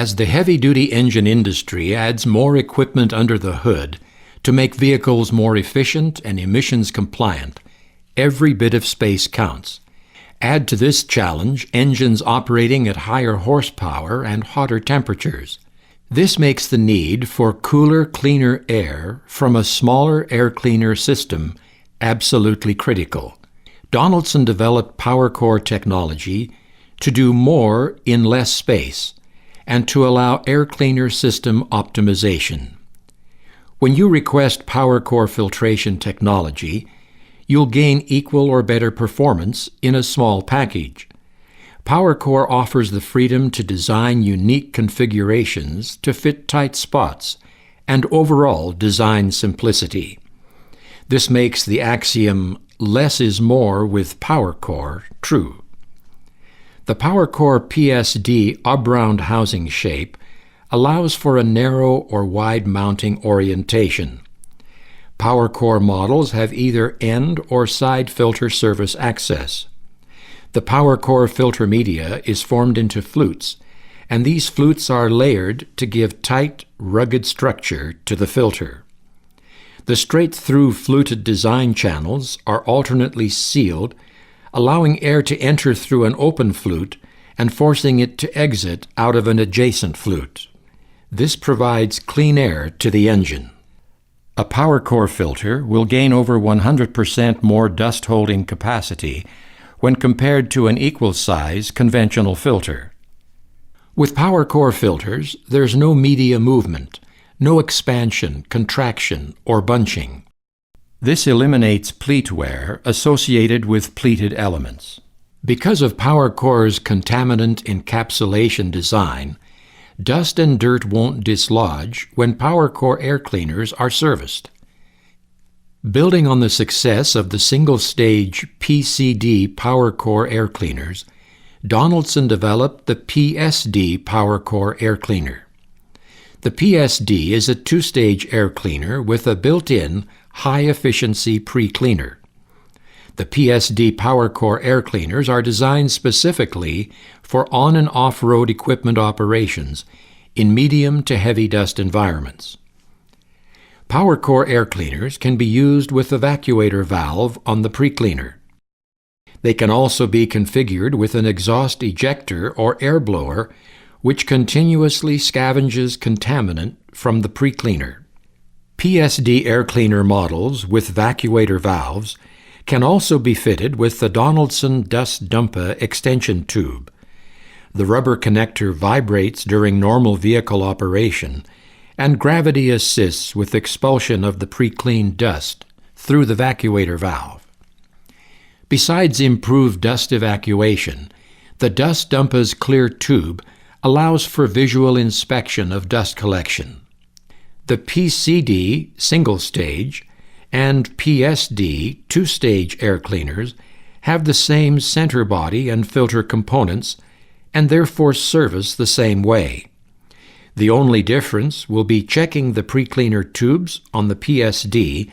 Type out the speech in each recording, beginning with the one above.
As the heavy-duty engine industry adds more equipment under the hood to make vehicles more efficient and emissions compliant, every bit of space counts. Add to this challenge engines operating at higher horsepower and hotter temperatures. This makes the need for cooler, cleaner air from a smaller air cleaner system absolutely critical. Donaldson developed PowerCore technology to do more in less space and to allow air cleaner system optimization. When you request PowerCore filtration technology, you'll gain equal or better performance in a small package. PowerCore offers the freedom to design unique configurations to fit tight spots and overall design simplicity. This makes the axiom, "less is more with PowerCore," true. The PowerCore PSD oblong housing shape allows for a narrow or wide mounting orientation. PowerCore models have either end or side filter service access. The PowerCore filter media is formed into flutes, and these flutes are layered to give tight, rugged structure to the filter. The straight-through fluted design channels are alternately sealed, allowing air to enter through an open flute and forcing it to exit out of an adjacent flute. This provides clean air to the engine. A PowerCore filter will gain over 100% more dust-holding capacity when compared to an equal-size conventional filter. With PowerCore filters, there's no media movement, no expansion, contraction, or bunching. This eliminates pleat wear associated with pleated elements. Because of PowerCore's contaminant encapsulation design, dust and dirt won't dislodge when PowerCore air cleaners are serviced. Building on the success of the single-stage PCD PowerCore air cleaners, Donaldson developed the PSD PowerCore air cleaner. The PSD is a two-stage air cleaner with a built-in high-efficiency pre-cleaner. The PSD PowerCore air cleaners are designed specifically for on- and off-road equipment operations in medium to heavy dust environments. PowerCore air cleaners can be used with the evacuator valve on the pre-cleaner. They can also be configured with an exhaust ejector or air blower which continuously scavenges contaminant from the pre-cleaner. PSD air cleaner models with evacuator valves can also be fitted with the Donaldson Dust Dumper extension tube. The rubber connector vibrates during normal vehicle operation, and gravity assists with expulsion of the pre-cleaned dust through the evacuator valve. Besides improved dust evacuation, the Dust Dumper's clear tube allows for visual inspection of dust collection. The PCD single-stage and PSD two-stage air cleaners have the same center body and filter components and therefore service the same way. The only difference will be checking the pre-cleaner tubes on the PSD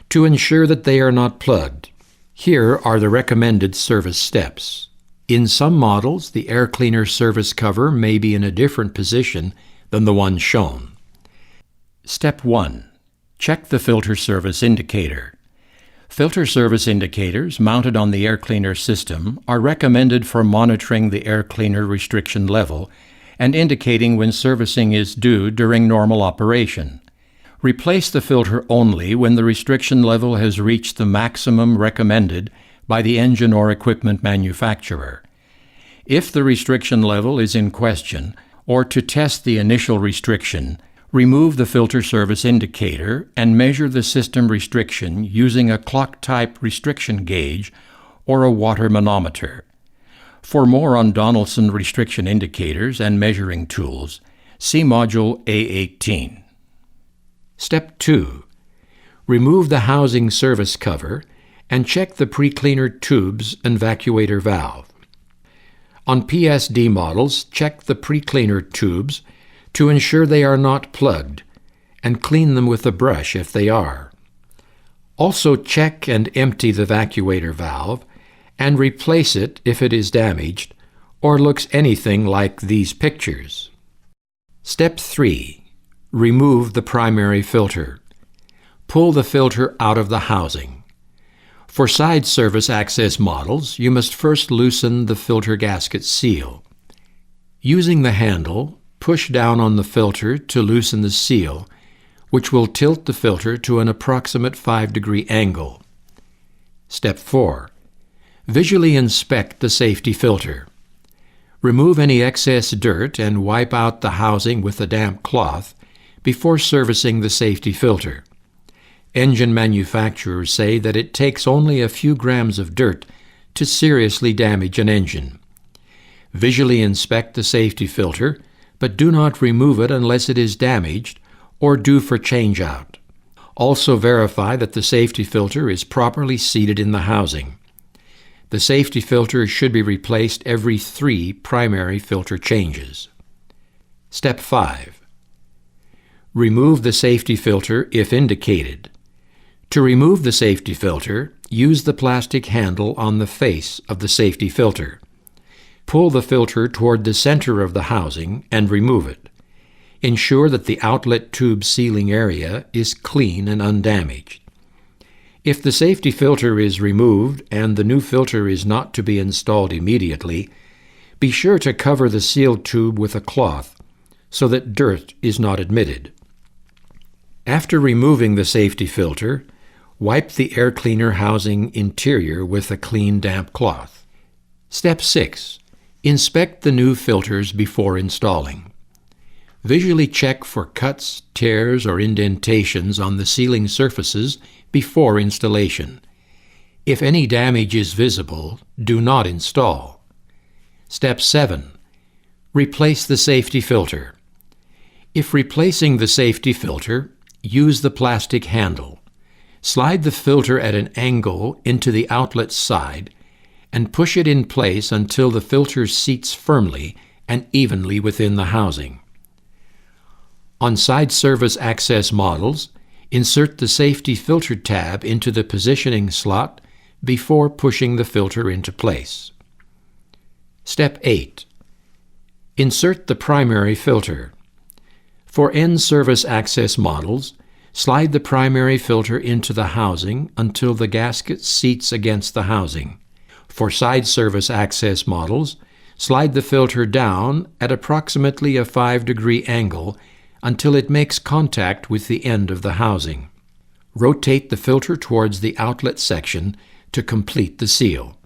to ensure that they are not plugged. Here are the recommended service steps. In some models, the air cleaner service cover may be in a different position than the one shown. Step 1. Check the filter service indicator. Filter service indicators mounted on the air cleaner system are recommended for monitoring the air cleaner restriction level and indicating when servicing is due during normal operation. Replace the filter only when the restriction level has reached the maximum recommended by the engine or equipment manufacturer. If the restriction level is in question, or to test the initial restriction, remove the filter service indicator and measure the system restriction using a clock-type restriction gauge or a water manometer. For more on Donaldson restriction indicators and measuring tools, see Module A18. Step 2. Remove the housing service cover and check the pre-cleaner tubes and evacuator valve. On PSD models, check the pre-cleaner tubes to ensure they are not plugged, and clean them with a brush if they are. Also check and empty the evacuator valve and replace it if it is damaged or looks anything like these pictures. Step 3. Remove the primary filter. Pull the filter out of the housing. For side service access models, you must first loosen the filter gasket seal. Using the handle, push down on the filter to loosen the seal, which will tilt the filter to an approximate 5-degree angle. Step 4. Visually inspect the safety filter. Remove any excess dirt and wipe out the housing with a damp cloth before servicing the safety filter. Engine manufacturers say that it takes only a few grams of dirt to seriously damage an engine. Visually inspect the safety filter, but do not remove it unless it is damaged or due for change-out. Also verify that the safety filter is properly seated in the housing. The safety filter should be replaced every 3 primary filter changes. Step 5. Remove the safety filter if indicated. To remove the safety filter, use the plastic handle on the face of the safety filter. Pull the filter toward the center of the housing and remove it. Ensure that the outlet tube sealing area is clean and undamaged. If the safety filter is removed and the new filter is not to be installed immediately, be sure to cover the sealed tube with a cloth so that dirt is not admitted. After removing the safety filter, wipe the air cleaner housing interior with a clean, damp cloth. Step 6. Inspect the new filters before installing. Visually check for cuts, tears, or indentations on the sealing surfaces before installation. If any damage is visible, do not install. Step 7. Replace the safety filter. If replacing the safety filter, use the plastic handle. Slide the filter at an angle into the outlet side and push it in place until the filter seats firmly and evenly within the housing. On side service access models, insert the safety filter tab into the positioning slot before pushing the filter into place. Step 8. Insert the primary filter. For end service access models, slide the primary filter into the housing until the gasket seats against the housing. For side service access models, slide the filter down at approximately a 5-degree angle until it makes contact with the end of the housing. Rotate the filter towards the outlet section to complete the seal.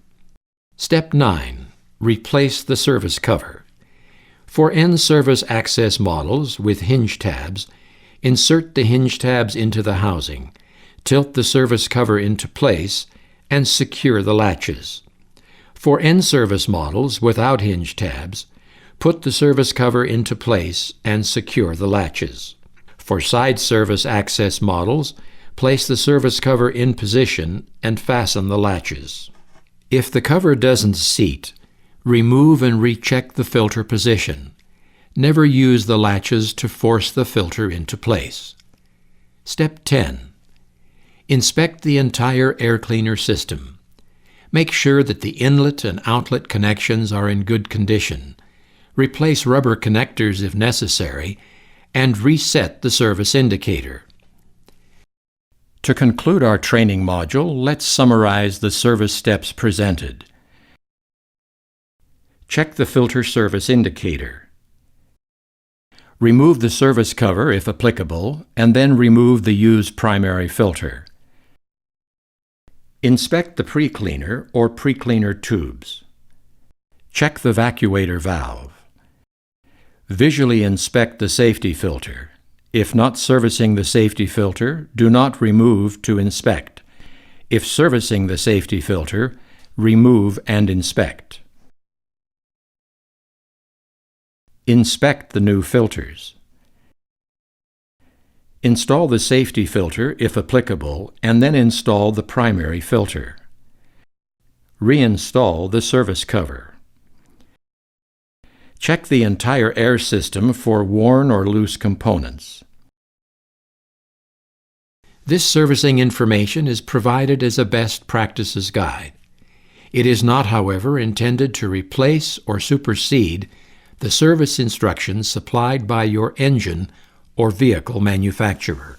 Step 9. Replace the service cover. For end service access models with hinge tabs, insert the hinge tabs into the housing, tilt the service cover into place, and secure the latches. For end service models without hinge tabs, put the service cover into place and secure the latches. For side service access models, place the service cover in position and fasten the latches. If the cover doesn't seat, remove and recheck the filter position. Never use the latches to force the filter into place. Step 10. Inspect the entire air cleaner system. Make sure that the inlet and outlet connections are in good condition. Replace rubber connectors if necessary, and reset the service indicator. To conclude our training module, let's summarize the service steps presented. Check the filter service indicator. Remove the service cover if applicable, and then remove the used primary filter. Inspect the pre-cleaner or pre-cleaner tubes. Check the vacuator valve. Visually inspect the safety filter. If not servicing the safety filter, do not remove to inspect. If servicing the safety filter, remove and inspect. Inspect the new filters. Install the safety filter if applicable, and then install the primary filter. Reinstall the service cover. Check the entire air system for worn or loose components. This servicing information is provided as a best practices guide. It is not, however, intended to replace or supersede the service instructions supplied by your engine or vehicle manufacturer.